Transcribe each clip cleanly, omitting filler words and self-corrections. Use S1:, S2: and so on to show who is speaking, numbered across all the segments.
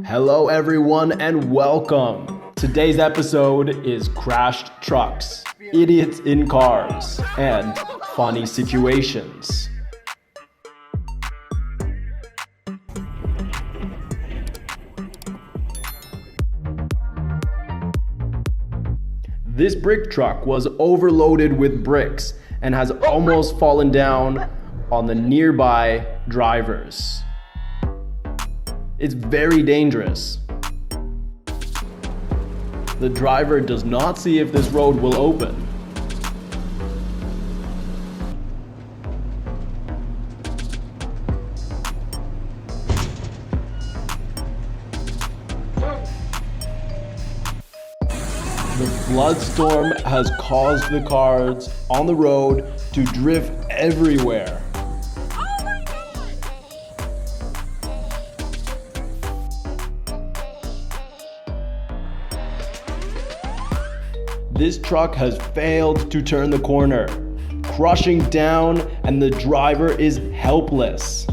S1: Hello everyone and welcome. Today's episode is crashed trucks, idiots in cars, and funny situations. This brick truck was overloaded with bricks and has almost fallen down on the nearby drivers. It's very dangerous. The driver does not see if this road will open. The flood storm has caused the cars on the road to drift everywhere. This truck has failed to turn the corner, crushing down, and the driver is helpless.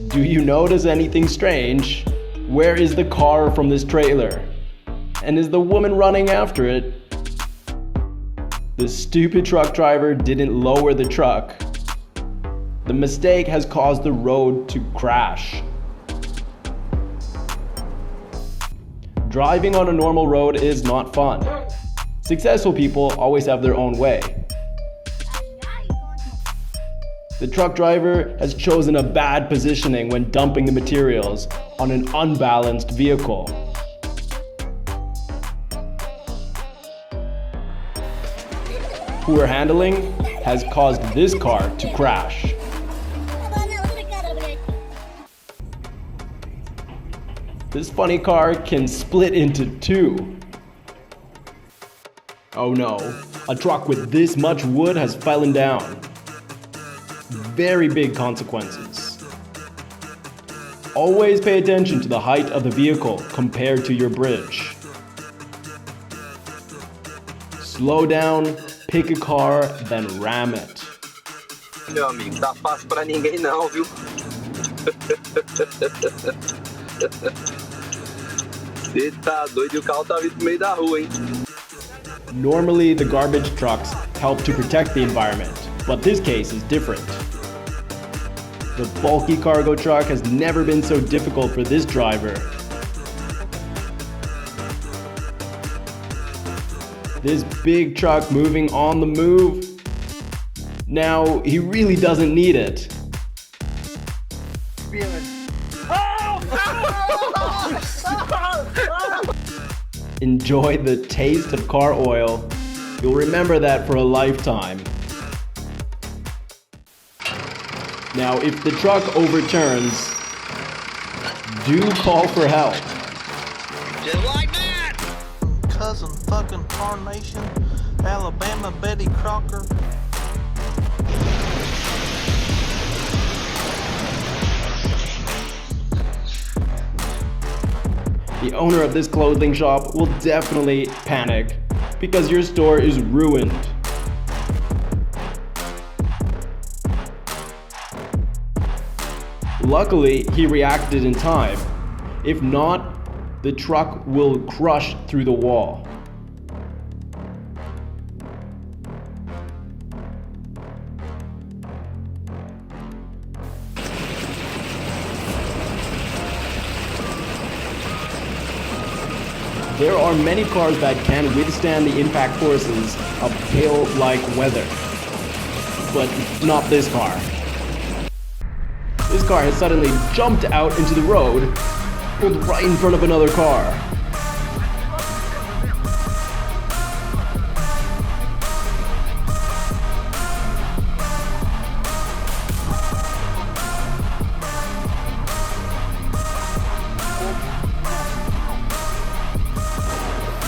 S1: Do you notice anything strange? Where is the car from this trailer? And is the woman running after it? The stupid truck driver didn't lower the truck. The mistake has caused the road to crash. Driving on a normal road is not fun. Successful people always have their own way. The truck driver has chosen a bad positioning when dumping the materials on an unbalanced vehicle. Poor handling has caused this car to crash. This funny car can split into two. Oh no, a truck with this much wood has fallen down. Very big consequences. Always pay attention to the height of the vehicle compared to your bridge. Slow down, pick a car, then ram it.
S2: Meu amigo, tá fácil pra ninguém não, viu? Você tá doido e o carro tá vindo pro meio da rua, hein?
S1: Normally, the garbage trucks help to protect the environment, but this case is different. The bulky cargo truck has never been so difficult for this driver. This big truck moving on the move. Now, he really doesn't need it. Enjoy the taste of car oil. You'll remember that for a lifetime. Now, if the truck overturns, do call for help.
S3: Just like that! Cousin fucking Carnation, Alabama Betty Crocker.
S1: The owner of this clothing shop will definitely panic because your store is ruined. Luckily, he reacted in time. If not, the truck will crush through the wall. There are many cars that can withstand the impact forces of hail-like weather, but not this car. This car has suddenly jumped out into the road, pulled right in front of another car.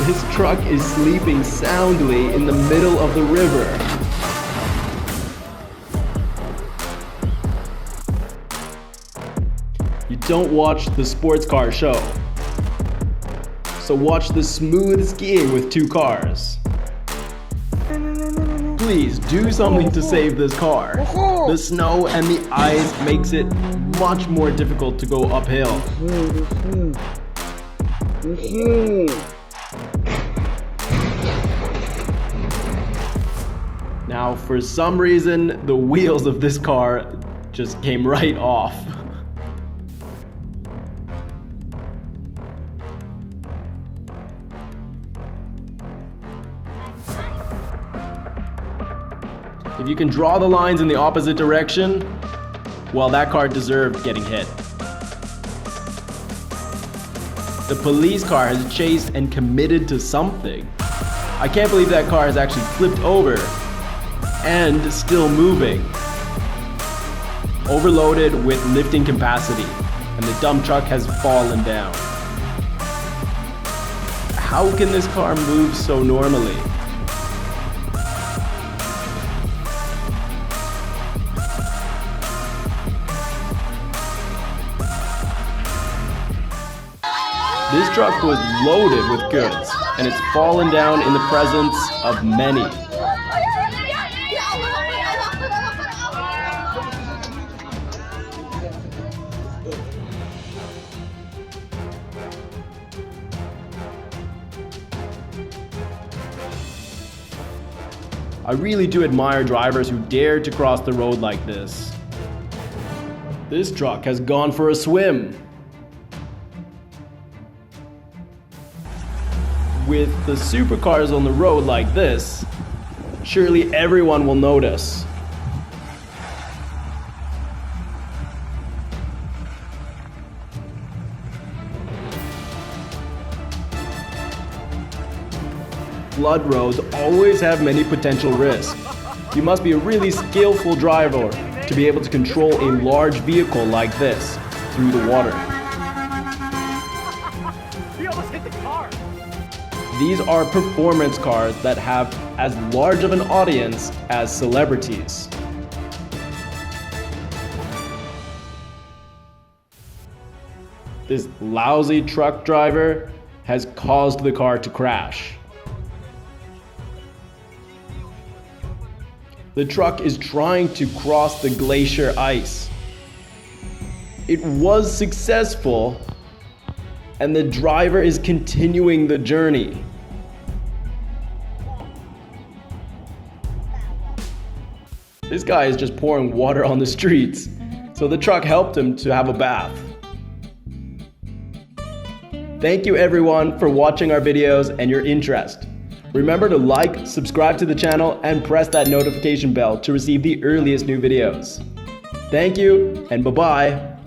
S1: This truck is sleeping soundly in the middle of the river. You don't watch the sports car show. So watch the smooth skiing with two cars. Please do something to save this car. The snow and the ice makes it much more difficult to go uphill. Now, for some reason, the wheels of this car just came right off. If you can draw the lines in the opposite direction, well, that car deserved getting hit. The police car has chased and committed to something. I can't believe that car has actually flipped over and still moving. Overloaded with lifting capacity, and the dump truck has fallen down. How can this car move so normally? This truck was loaded with goods, and it's fallen down in the presence of many. I really do admire drivers who dare to cross the road like this. This truck has gone for a swim. With the supercars on the road like this, surely everyone will notice. Flood roads always have many potential risks. You must be a really skillful driver to be able to control a large vehicle like this through the water.
S4: He almost hit the car.
S1: These are performance cars that have as large of an audience as celebrities. This lousy truck driver has caused the car to crash. The truck is trying to cross the glacier ice. It was successful, and the driver is continuing the journey. This guy is just pouring water on the streets, so the truck helped him to have a bath. Thank you everyone for watching our videos and your interest. Remember to like, subscribe to the channel, and press that notification bell to receive the earliest new videos. Thank you, and bye-bye.